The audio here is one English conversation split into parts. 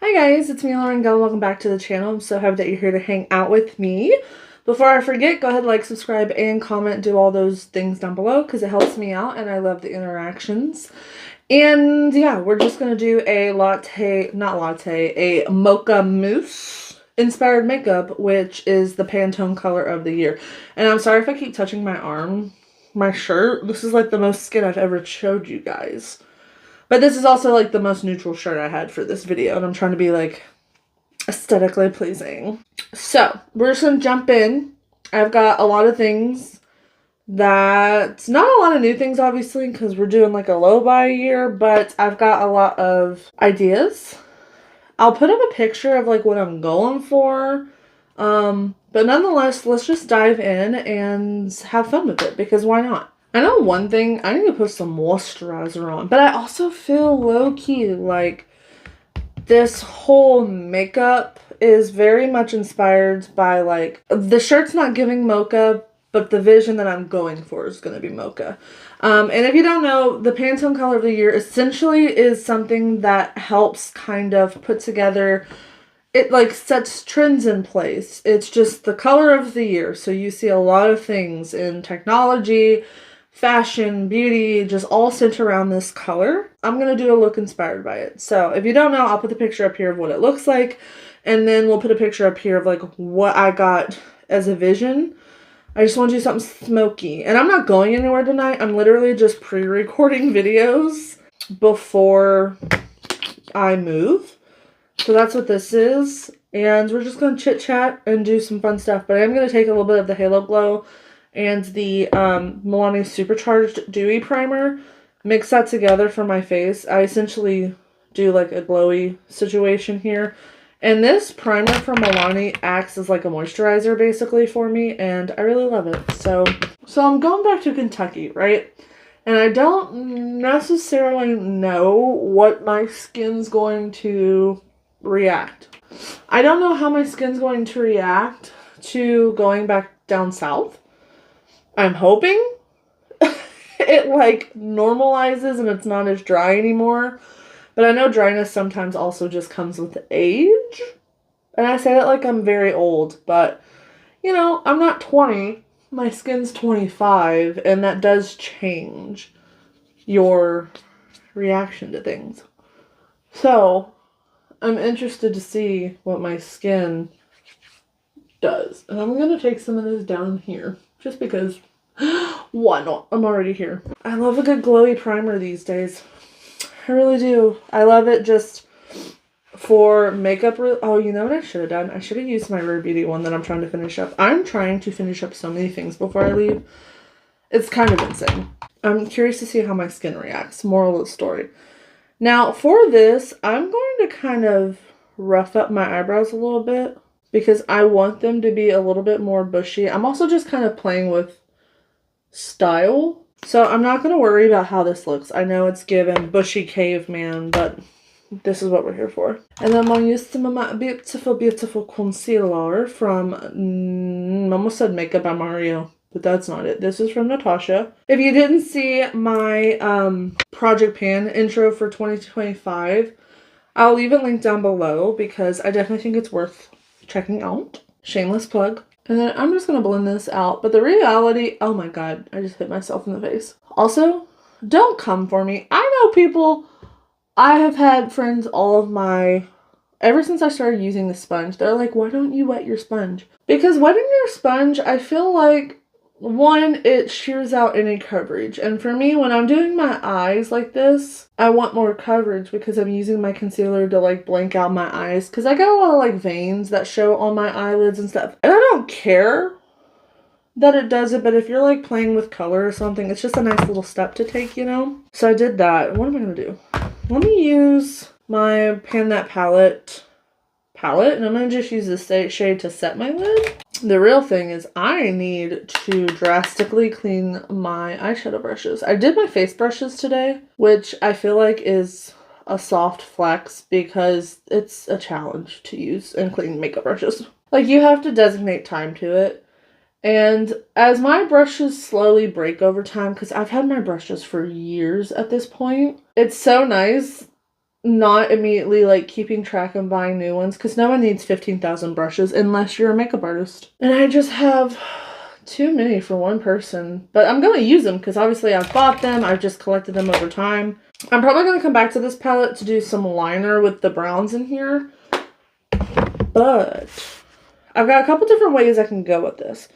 Hi guys, it's me, Lauren Go. Welcome back to the channel. I'm so happy that you're here to hang out with me. Before I forget, go ahead, like, subscribe, and comment. Do all those things down below because it helps me out and I love the interactions. And yeah, we're just going to do a a Mocha Mousse inspired makeup, which is the Pantone Color of the Year. And I'm sorry if I keep touching my arm, my shirt. This is like the most skin I've ever showed you guys. But this is also like the most neutral shirt I had for this video, and I'm trying to be like aesthetically pleasing. So we're just gonna jump in. I've got a lot of things not a lot of new things obviously because we're doing like a low buy year, but I've got a lot of ideas. I'll put up a picture of like what I'm going for. But nonetheless, let's just dive in and have fun with it because why not? I know one thing, I need to put some moisturizer on, but I also feel low-key like this whole makeup is very much inspired by like, the shirt's not giving mocha, but the vision that I'm going for is going to be mocha. And if you don't know, the Pantone Color of the Year essentially is something that helps kind of put together, it like sets trends in place. It's just the color of the year. So you see a lot of things in technology, fashion, beauty, just all centered around this color. I'm going to do a look inspired by it. So if you don't know, I'll put the picture up here of what it looks like. And then we'll put a picture up here of like what I got as a vision. I just want to do something smoky. And I'm not going anywhere tonight. I'm literally just pre-recording videos before I move. So that's what this is. And we're just going to chit chat and do some fun stuff. But I'm going to take a little bit of the Halo Glow and the Milani Supercharged Dewy Primer, mix that together for my face. I essentially do like a glowy situation here. And this primer from Milani acts as like a moisturizer basically for me, and I really love it. So I'm going back to Kentucky, right? And I don't necessarily know what my skin's going to react. I don't know how my skin's going to react to going back down south. I'm hoping it like normalizes and it's not as dry anymore. But I know dryness sometimes also just comes with age. And I say that like I'm very old, but you know, I'm not 20. My skin's 25, and that does change your reaction to things. So I'm interested to see what my skin does. And I'm going to take some of this down here just because why not? I'm already here. I love a good glowy primer these days. I really do. I love it just for makeup. Oh, you know what I should have done? I should have used my Rare Beauty one that I'm trying to finish up. I'm trying to finish up so many things before I leave. It's kind of insane. I'm curious to see how my skin reacts. Moral of the story. Now, for this, I'm going to kind of rough up my eyebrows a little bit because I want them to be a little bit more bushy. I'm also just kind of playing with style. So I'm not going to worry about how this looks. I know it's given bushy caveman, but this is what we're here for. And then I'm going to use some of my beautiful, beautiful concealer from, I almost said Makeup by Mario, but that's not it. This is from Natasha. If you didn't see my Project Pan intro for 2025, I'll leave it linked down below because I definitely think it's worth checking out. Shameless plug. And then I'm just going to blend this out. But the reality, oh my god, I just hit myself in the face. Also, don't come for me. I know people, I have had friends ever since I started using the sponge, they're like, why don't you wet your sponge? Because wetting your sponge, I feel like, one, it shears out any coverage. And for me, when I'm doing my eyes like this, I want more coverage because I'm using my concealer to like blank out my eyes. Because I got a lot of like veins that show on my eyelids and stuff. And I don't care that it does it, but if you're like playing with color or something, it's just a nice little step to take, you know? So I did that. What am I going to do? Let me use my Pan That palette, and I'm going to just use this shade to set my lid. The real thing is I need to drastically clean my eyeshadow brushes. I did my face brushes today, which I feel like is a soft flex because it's a challenge to use and clean makeup brushes. Like, you have to designate time to it. And as my brushes slowly break over time, because I've had my brushes for years at this point, it's so nice not immediately like keeping track and buying new ones because no one needs 15,000 brushes unless you're a makeup artist. And I just have too many for one person, but I'm going to use them because obviously I've bought them. I've just collected them over time. I'm probably going to come back to this palette to do some liner with the browns in here, but I've got a couple different ways I can go with this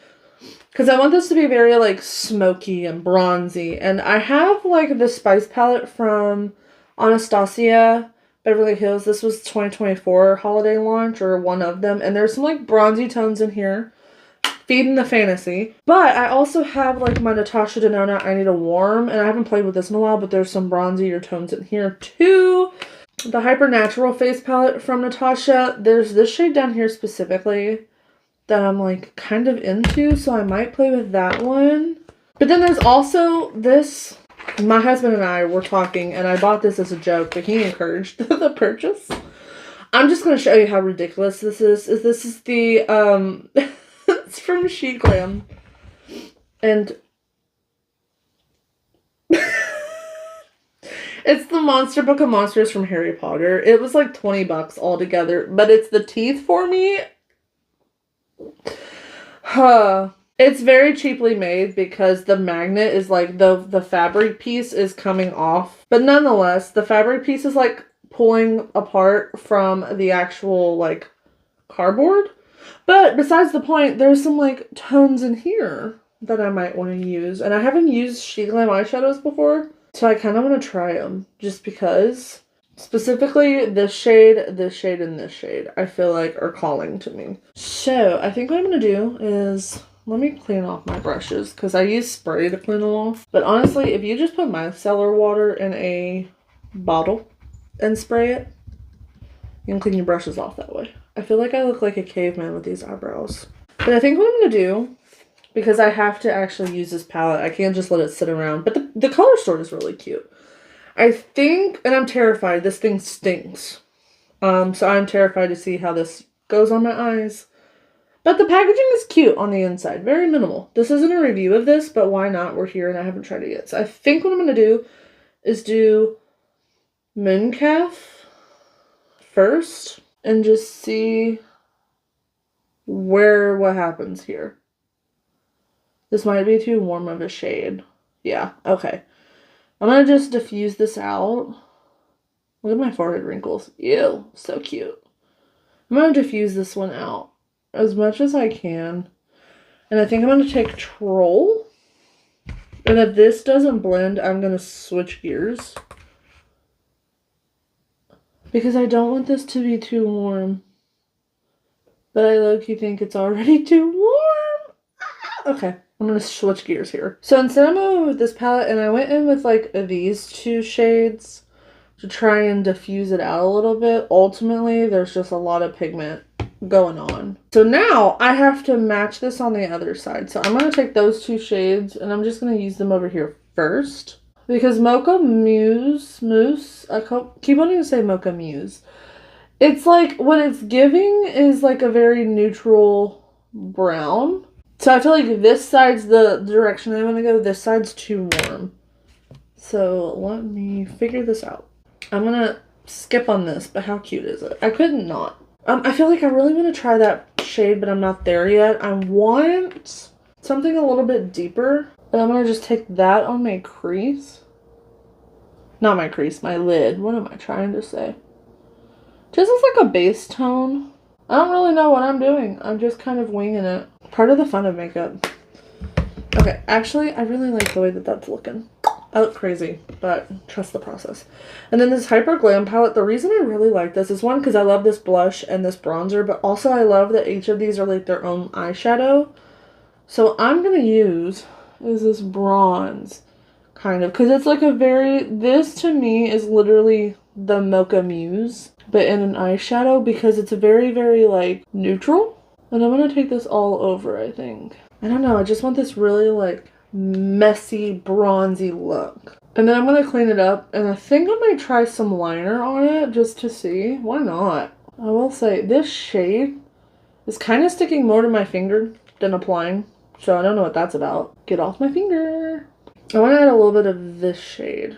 because I want this to be very like smoky and bronzy. And I have like the Spice palette from Anastasia Beverly Hills. This was 2024 holiday launch or one of them, and there's some like bronzy tones in here. Feeding the fantasy. But I also have like my Natasha Denona I Need a Warm, and I haven't played with this in a while, but there's some bronzier tones in here too. The Hyper Natural face palette from Natasha. There's this shade down here specifically that I'm like kind of into, so I might play with that one. But then there's also this. My husband and I were talking, and I bought this as a joke, but he encouraged the purchase. I'm just going to show you how ridiculous this is. This is the it's from She Glam, and it's the Monster Book of Monsters from Harry Potter. It was like 20 bucks altogether, but it's the teeth for me. It's very cheaply made because the magnet is like the fabric piece is coming off, but nonetheless, the fabric piece is like pulling apart from the actual like cardboard. But besides the point, there's some like tones in here that I might want to use. And I haven't used She Glam eyeshadows before, so I kind of want to try them just because. Specifically, this shade, and this shade, I feel like are calling to me. So I think what I'm going to do is, let me clean off my brushes because I use spray to clean them off. But honestly, if you just put micellar water in a bottle and spray it, you can clean your brushes off that way. I feel like I look like a caveman with these eyebrows. But I think what I'm going to do, because I have to actually use this palette, I can't just let it sit around. But the color store is really cute. I think, and I'm terrified, this thing stinks. So I'm terrified to see how this goes on my eyes. But the packaging is cute on the inside. Very minimal. This isn't a review of this, but why not? We're here and I haven't tried it yet. So I think what I'm going to do is do Mooncalf first. And just see what happens here. This might be too warm of a shade. Yeah, okay. I'm going to just diffuse this out. Look at my forehead wrinkles. Ew, so cute. I'm going to diffuse this one out as much as I can. And I think I'm going to take Troll. And if this doesn't blend, I'm going to switch gears. Because I don't want this to be too warm. But I low-key think it's already too warm. Okay, I'm going to switch gears here. So instead I'm going with this palette, and I went in with like these two shades to try and diffuse it out a little bit. Ultimately, there's just a lot of pigment going on. So now I have to match this on the other side. So I'm going to take those two shades, and I'm just going to use them over here first. Because Mocha Mousse, I keep wanting to say Mocha Muse. It's like, what it's giving is like a very neutral brown. So I feel like this side's the direction I want to go. This side's too warm. So let me figure this out. I'm going to skip on this, but how cute is it? I couldn't not. I feel like I really want to try that shade, but I'm not there yet. I want something a little bit deeper. And I'm going to just take that on my crease. Not my crease, my lid. What am I trying to say? Just as like a base tone. I don't really know what I'm doing. I'm just kind of winging it. Part of the fun of makeup. Okay, actually, I really like the way that that's looking. I look crazy, but trust the process. And then this Hyper Glam palette, the reason I really like this is one, because I love this blush and this bronzer, but also I love that each of these are like their own eyeshadow. So I'm going to use is this bronze, kind of, because it's like a very, this to me is literally the Mocha Muse, but in an eyeshadow, because it's a very, very like neutral. And I'm going to take this all over, I think. I don't know, I just want this really like messy, bronzy look. And then I'm going to clean it up, and I think I might try some liner on it just to see. Why not? I will say, this shade is kind of sticking more to my finger than applying. So I don't know what that's about. Get off my finger. I want to add a little bit of this shade.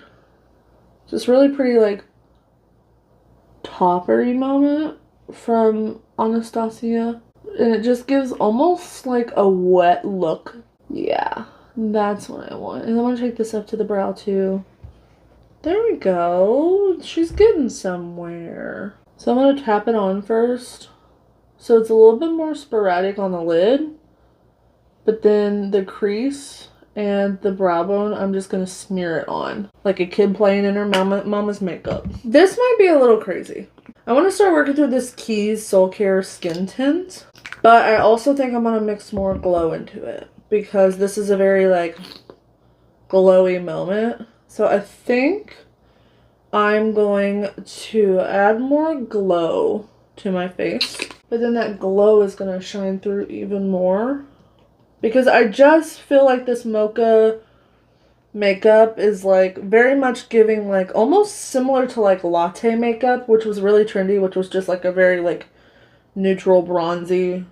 Just really pretty, like, toppery moment from Anastasia. And it just gives almost like a wet look. Yeah, that's what I want. And I want to take this up to the brow too. There we go. She's getting somewhere. So I'm going to tap it on first. So it's a little bit more sporadic on the lid. But then the crease and the brow bone, I'm just going to smear it on. Like a kid playing in her mama's makeup. This might be a little crazy. I want to start working through this Keys Soul Care Skin Tint. But I also think I'm going to mix more glow into it. Because this is a very like glowy moment. So I think I'm going to add more glow to my face. But then that glow is going to shine through even more. Because I just feel like this Mocha makeup is like very much giving like almost similar to like latte makeup, which was really trendy, which was just like a very like neutral bronzy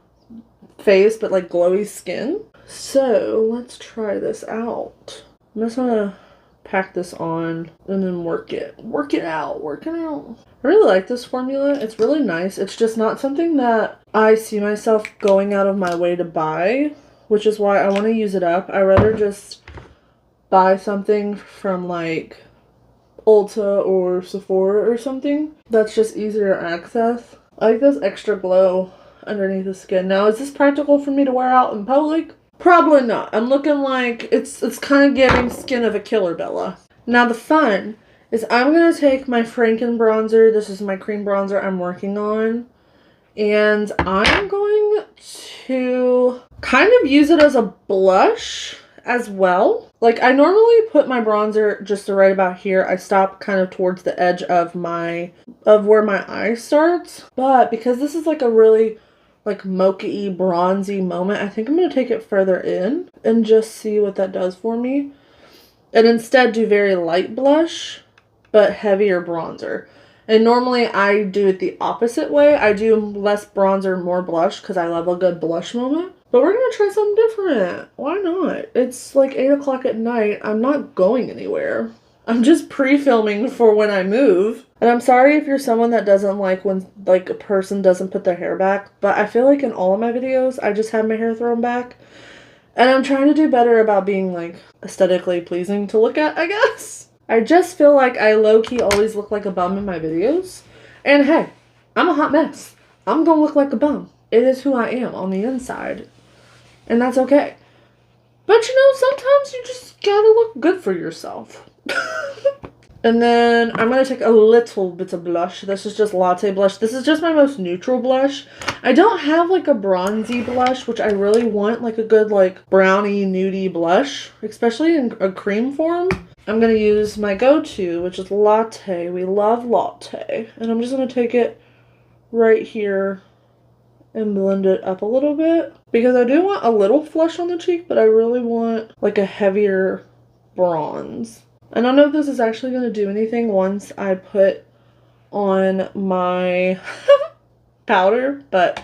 face, but like glowy skin. So let's try this out. I'm just gonna pack this on and then work it out. I really like this formula. It's really nice. It's just not something that I see myself going out of my way to buy, which is why I want to use it up. I'd rather just buy something from like Ulta or Sephora or something that's just easier to access. I like this extra glow underneath the skin. Now, is this practical for me to wear out in public? Probably not. I'm looking like it's kind of giving skin of a killer Bella. Now the fun is I'm going to take my Franken bronzer. This is my cream bronzer I'm working on. And I'm going to kind of use it as a blush as well. Like I normally put my bronzer just right about here. I stop kind of towards the edge of where my eye starts. But because this is like a really like mocha-y bronzy moment, I think I'm going to take it further in and just see what that does for me. And instead do very light blush, but heavier bronzer. And normally I do it the opposite way. I do less bronzer, more blush, because I love a good blush moment. But we're going to try something different. Why not? It's like 8 o'clock at night. I'm not going anywhere. I'm just pre-filming for when I move. And I'm sorry if you're someone that doesn't like when like a person doesn't put their hair back. But I feel like in all of my videos, I just have my hair thrown back. And I'm trying to do better about being like aesthetically pleasing to look at, I guess. I just feel like I low-key always look like a bum in my videos. And hey, I'm a hot mess. I'm gonna look like a bum. It is who I am on the inside. And that's okay. But you know, sometimes you just gotta look good for yourself. And then I'm going to take a little bit of blush. This is just latte blush. This is just my most neutral blush. I don't have like a bronzy blush, which I really want, like a good like brownie nudie blush, especially in a cream form. I'm going to use my go-to, which is latte. We love latte. And I'm just going to take it right here and blend it up a little bit. Because I do want a little flush on the cheek, but I really want like a heavier bronze. I don't know if this is actually going to do anything once I put on my powder, but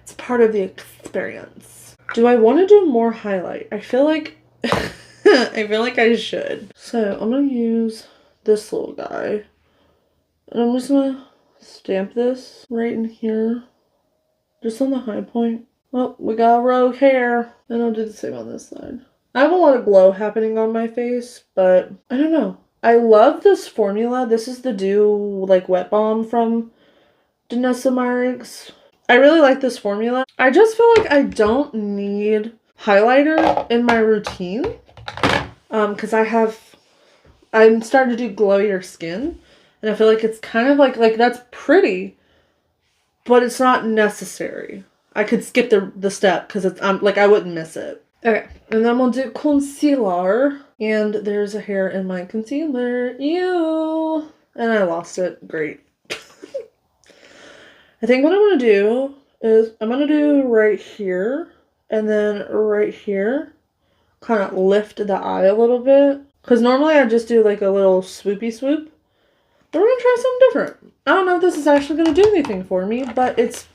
it's part of the experience. Do I want to do more highlight? I feel like I should. So I'm going to use this little guy. And I'm just going to stamp this right in here. Just on the high point. Oh, we got rogue hair. And I'll do the same on this side. I have a lot of glow happening on my face, but I don't know. I love this formula. This is the Dew like wet balm from Danessa Myricks. I really like this formula. I just feel like I don't need highlighter in my routine. Because I'm starting to do glowier skin. And I feel like it's kind of like that's pretty, but it's not necessary. I could skip the step because it's like I wouldn't miss it. Okay, and then we'll do concealer. And there's a hair in my concealer. Ew! And I lost it. Great. I think what I'm going to do is I'm going to do right here. And then right here. Kind of lift the eye a little bit. Because normally I just do like a little swoopy swoop. But we're going to try something different. I don't know if this is actually going to do anything for me. But it's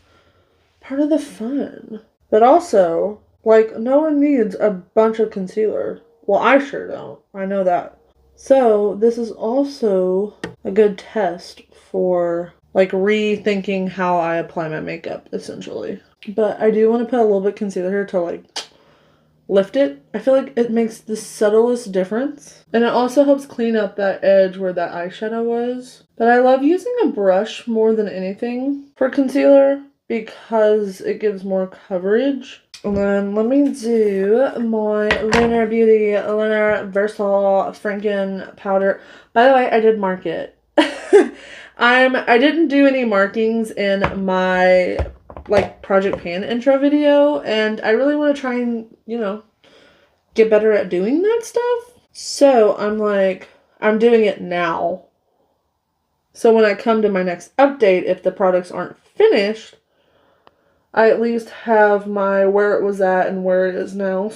part of the fun. But also, like, no one needs a bunch of concealer. Well, I sure don't. I know that. So, this is also a good test for like rethinking how I apply my makeup, essentially. But I do want to put a little bit of concealer here to like lift it. I feel like it makes the subtlest difference. And it also helps clean up that edge where that eyeshadow was. But I love using a brush more than anything for concealer because it gives more coverage. And then let me do my Lunar Beauty Lunar Versal Franken powder. By the way, I did mark it. I didn't do any markings in my like Project Pan intro video, and I really want to try and, you know, get better at doing that stuff. So I'm doing it now. So when I come to my next update, if the products aren't finished, I at least have my where it was at and where it is now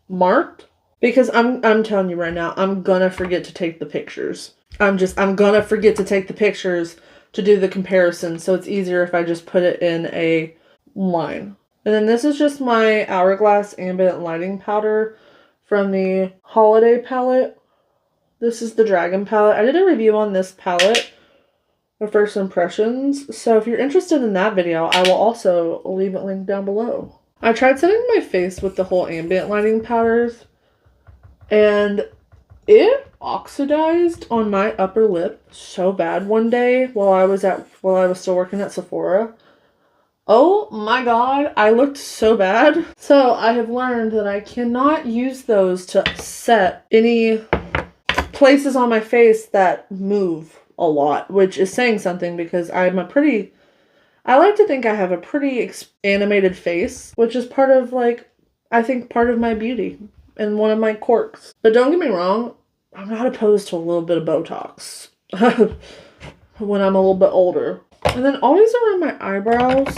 marked. Because I'm telling you right now, I'm gonna forget to take the pictures. I'm gonna forget to take the pictures to do the comparison, so it's easier if I just put it in a line. And then this is just my Hourglass Ambient Lighting Powder from the Holiday palette. This is the Dragon palette. I did a review on this palette for first impressions, so if you're interested in that video, I will also leave it linked down below. I tried setting my face with the whole ambient lighting powders, and it oxidized on my upper lip so bad one day while I was still working at Sephora. Oh my god, I looked so bad. So I have learned that I cannot use those to set any places on my face that move a lot, which is saying something because I like to think I have a pretty animated face, which is part of, like, I think part of my beauty and one of my quirks. But don't get me wrong, I'm not opposed to a little bit of Botox when I'm a little bit older. And then always around my eyebrows,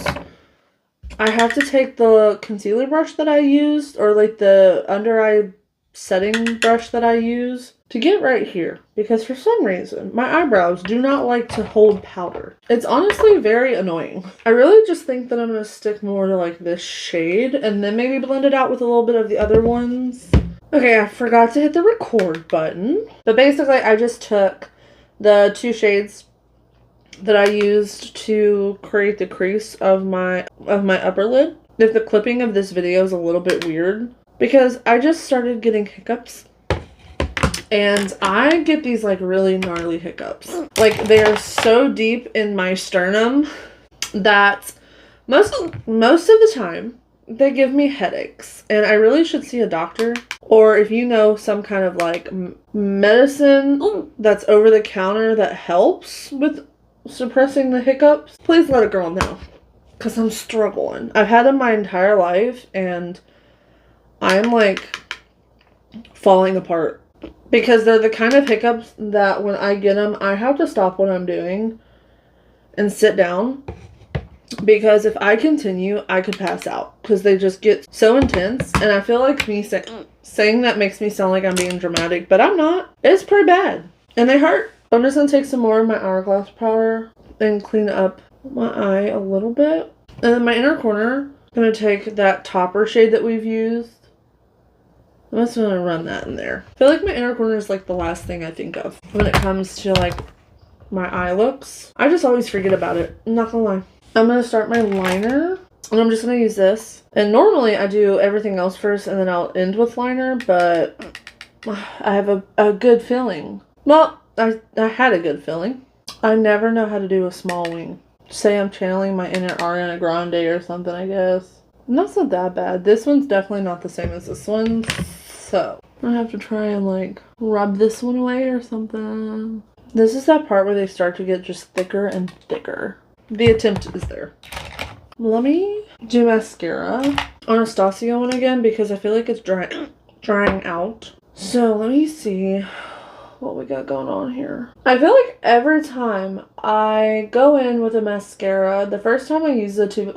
I have to take the concealer brush that I used, or like the under eye setting brush that I use, to get right here. Because for some reason, my eyebrows do not like to hold powder. It's honestly very annoying. I really just think that I'm going to stick more to like this shade and then maybe blend it out with a little bit of the other ones. Okay, I forgot to hit the record button. But basically, I just took the two shades that I used to create the crease of my upper lid. If the clipping of this video is a little bit weird, because I just started getting hiccups. And I get these like really gnarly hiccups. Like, they are so deep in my sternum that most of the time they give me headaches, and I really should see a doctor. Or if you know some kind of like medicine that's over the counter that helps with suppressing the hiccups, please let a girl know, because I'm struggling. I've had them my entire life and I'm like falling apart, because they're the kind of hiccups that when I get them, I have to stop what I'm doing and sit down. Because if I continue, I could pass out. Because they just get so intense. And I feel like me saying that makes me sound like I'm being dramatic. But I'm not. It's pretty bad. And they hurt. I'm just going to take some more of my Hourglass powder and clean up my eye a little bit. And then my inner corner, I'm going to take that topper shade that we've used. I'm just going to run that in there. I feel like my inner corner is like the last thing I think of when it comes to like my eye looks. I just always forget about it. I'm not going to lie. I'm going to start my liner, and I'm just going to use this. And normally I do everything else first and then I'll end with liner, but I have a good feeling. Well, I had a good feeling. I never know how to do a small wing. Say I'm channeling my inner Ariana Grande or something, I guess. And that's not that bad. This one's definitely not the same as this one, so I have to try and like rub this one away or something. This is that part where they start to get just thicker and thicker. The attempt is there. Let me do mascara. Anastasia one again, because I feel like it's drying out. So let me see what we got going on here. I feel like every time I go in with a mascara, the first time I use a tube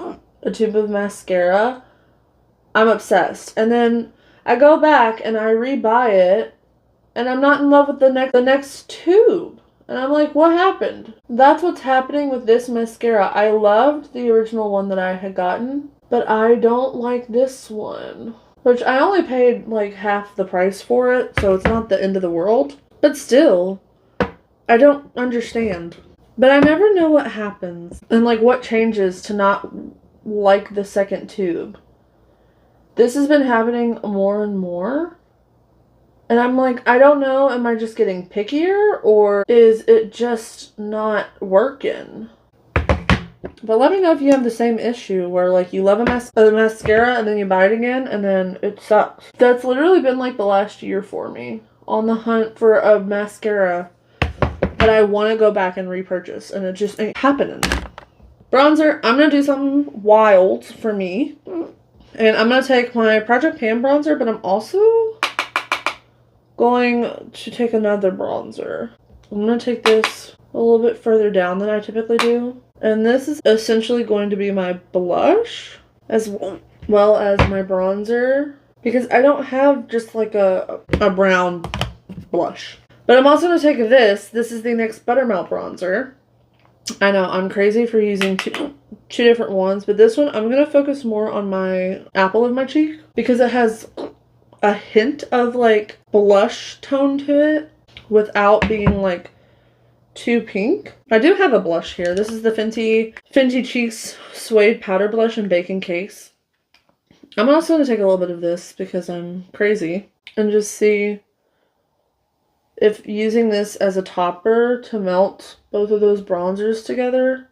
of mascara, I'm obsessed. And then I go back and I rebuy it, and I'm not in love with the next tube. And I'm like, what happened? That's what's happening with this mascara. I loved the original one that I had gotten, but I don't like this one. Which I only paid like half the price for it, so it's not the end of the world. But still, I don't understand. But I never know what happens and like what changes to not like the second tube. This has been happening more and more. And I'm like, I don't know, am I just getting pickier or is it just not working? But let me know if you have the same issue where like you love a mascara and then you buy it again and then it sucks. That's literally been like the last year for me, on the hunt for a mascara that I want to go back and repurchase, and it just ain't happening. Bronzer, I'm going to do something wild for me. And I'm going to take my Project Pan bronzer, but I'm also going to take another bronzer. I'm going to take this a little bit further down than I typically do. And this is essentially going to be my blush as well as my bronzer, because I don't have just like a brown blush. But I'm also going to take this. This is the NYX Buttermelt bronzer. I know, I'm crazy for using two different ones, but this one I'm going to focus more on my apple of my cheek because it has a hint of like blush tone to it without being like too pink. I do have a blush here. This is the Fenty Cheeks Suede Powder Blush in Bacon Case. I'm also going to take a little bit of this because I'm crazy and just see if using this as a topper to melt both of those bronzers together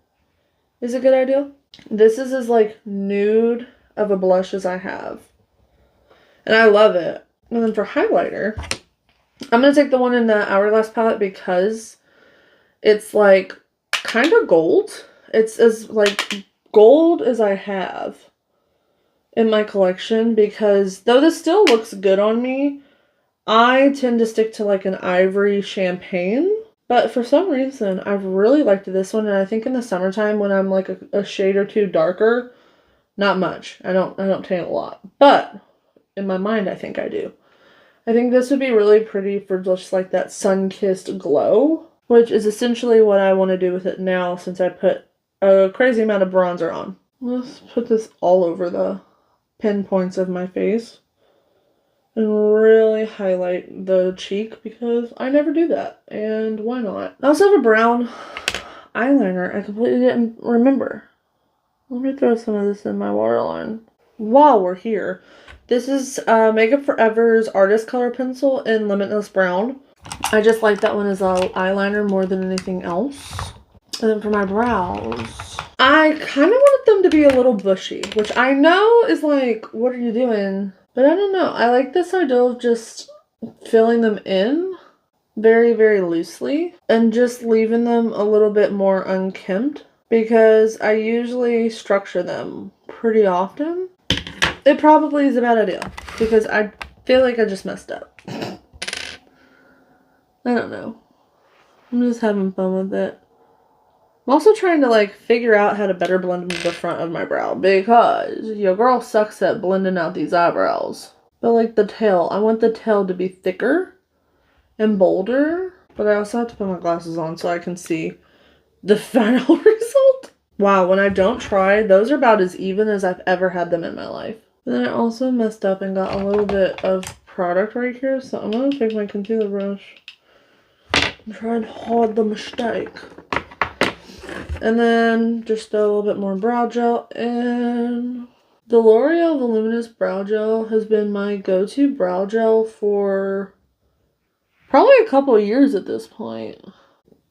is a good idea. This is as like nude of a blush as I have. And I love it. And then for highlighter, I'm going to take the one in the Hourglass palette because it's like kind of gold. It's as like gold as I have in my collection, because though this still looks good on me, I tend to stick to like an ivory champagne. But for some reason, I've really liked this one, and I think in the summertime when I'm like a shade or two darker, not much. I don't tan a lot, but in my mind, I think I do. I think this would be really pretty for just like that sun-kissed glow, which is essentially what I want to do with it now since I put a crazy amount of bronzer on. Let's put this all over the pinpoints of my face and really highlight the cheek because I never do that, and why not? I also have a brown eyeliner I completely didn't remember. Let me throw some of this in my waterline while we're here. This is Makeup Forever's Artist Color Pencil in Limitless Brown. I just like that one as an eyeliner more than anything else. And then for my brows, I kind of wanted them to be a little bushy, which I know is like, what are you doing? But I don't know. I like this idea of just filling them in very, very loosely and just leaving them a little bit more unkempt because I usually structure them pretty often. It probably is a bad idea because I feel like I just messed up. I don't know. I'm just having fun with it. I'm also trying to like figure out how to better blend the front of my brow because your girl sucks at blending out these eyebrows. But like the tail, I want the tail to be thicker and bolder, but I also have to put my glasses on so I can see the final result. Wow, when I don't try, those are about as even as I've ever had them in my life. And then I also messed up and got a little bit of product right here, so I'm going to take my concealer brush and try and hide the mistake. And then just a little bit more brow gel, and the L'Oreal Voluminous Brow Gel has been my go-to brow gel for probably a couple of years at this point.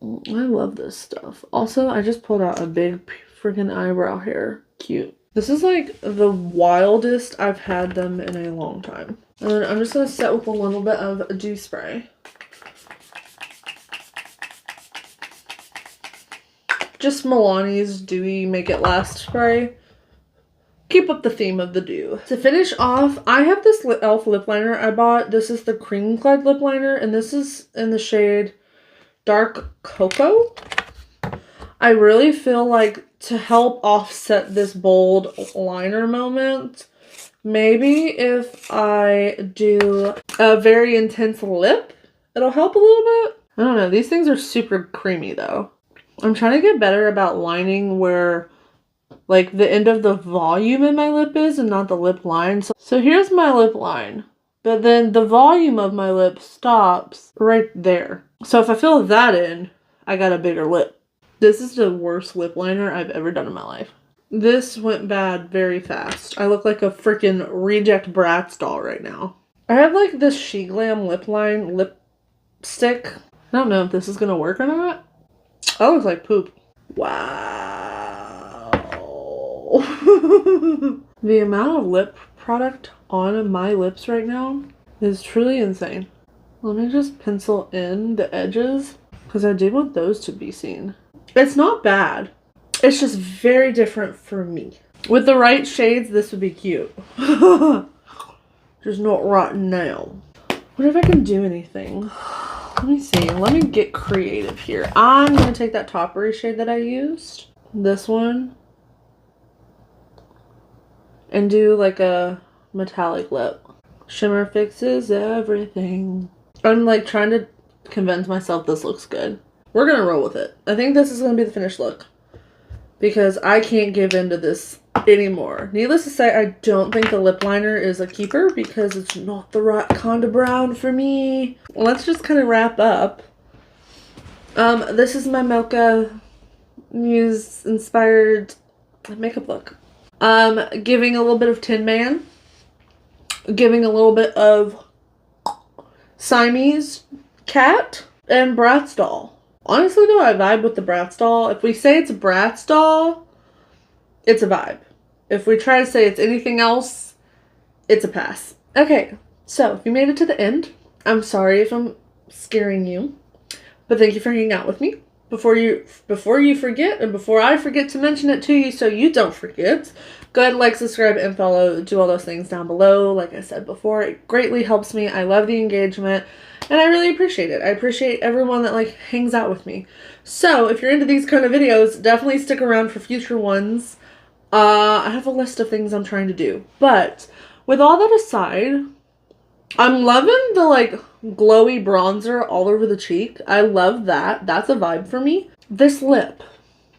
I love this stuff. Also, I just pulled out a big freaking eyebrow hair. Cute. This is like the wildest I've had them in a long time. And then I'm just going to set with a little bit of Dew Spray. Just Milani's Dewy Make It Last spray. Keep up the theme of the dew. To finish off, I have this e.l.f. lip liner I bought. This is the Cream Clad lip liner, and this is in the shade Dark Cocoa. I really feel like to help offset this bold liner moment, maybe if I do a very intense lip, it'll help a little bit. I don't know. These things are super creamy though. I'm trying to get better about lining where like the end of the volume in my lip is and not the lip line. So here's my lip line, but then the volume of my lip stops right there. So if I fill that in, I got a bigger lip. This is the worst lip liner I've ever done in my life. This went bad very fast. I look like a freaking reject Bratz doll right now. I have like this She Glam lipstick. I don't know if this is gonna work or not. That looks like poop. Wow. The amount of lip product on my lips right now is truly insane. Let me just pencil in the edges because I do want those to be seen. It's not bad. It's just very different for me. With the right shades, this would be cute. Just not right now. What if I can do anything? Let me see. Let me get creative here. I'm going to take that toppery shade that I used, this one, and do like a metallic lip. Shimmer fixes everything. I'm like trying to convince myself this looks good. We're going to roll with it. I think this is going to be the finished look because I can't give in to this anymore. Needless to say, I don't think the lip liner is a keeper because it's not the right kind of brown for me. Let's just kind of wrap up. This is my Mocha Mousse inspired makeup look. Giving a little bit of Tin Man, giving a little bit of Siamese cat and Bratz doll. Honestly though, I vibe with the Bratz doll. If we say it's a Bratz doll, it's a vibe. If we try to say it's anything else, it's a pass. Okay, so if you made it to the end, I'm sorry if I'm scaring you, but thank you for hanging out with me. Before you forget, and before I forget to mention it to you so you don't forget, go ahead, like, subscribe, and follow. Do all those things down below. Like I said before, it greatly helps me. I love the engagement, and I really appreciate it. I appreciate everyone that like hangs out with me. So if you're into these kind of videos, definitely stick around for future ones. I have a list of things I'm trying to do, but with all that aside, I'm loving the like glowy bronzer all over the cheek. I love that. That's a vibe for me. This lip,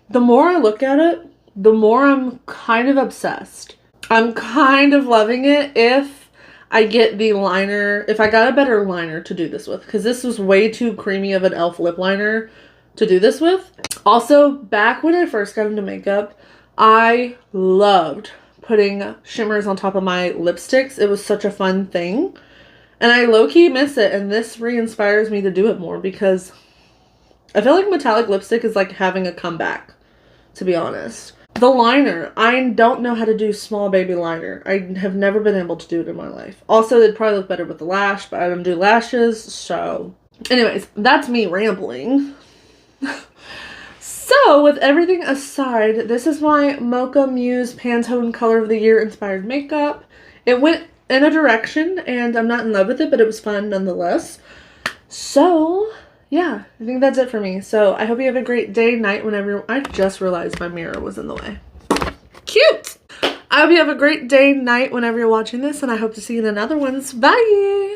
the more I look at it, the more I'm kind of obsessed. I'm kind of loving it if I get the liner, if I got a better liner to do this with, because this was way too creamy of an e.l.f. lip liner to do this with. Also, back when I first got into makeup, I loved putting shimmers on top of my lipsticks. It was such a fun thing. And I low-key miss it, and this re-inspires me to do it more because I feel like metallic lipstick is like having a comeback, to be honest. The liner, I don't know how to do small baby liner. I have never been able to do it in my life. Also, it'd probably look better with the lash, but I don't do lashes, so... Anyways, that's me rambling. So, with everything aside, this is my Mocha Mousse Pantone Color of the Year inspired makeup. It went in a direction, and I'm not in love with it, but it was fun nonetheless. So, yeah, I think that's it for me. So, I hope you have a great day, night, whenever... I just realized my mirror was in the way. Cute! I hope you have a great day, night, whenever you're watching this, and I hope to see you in another ones. Bye!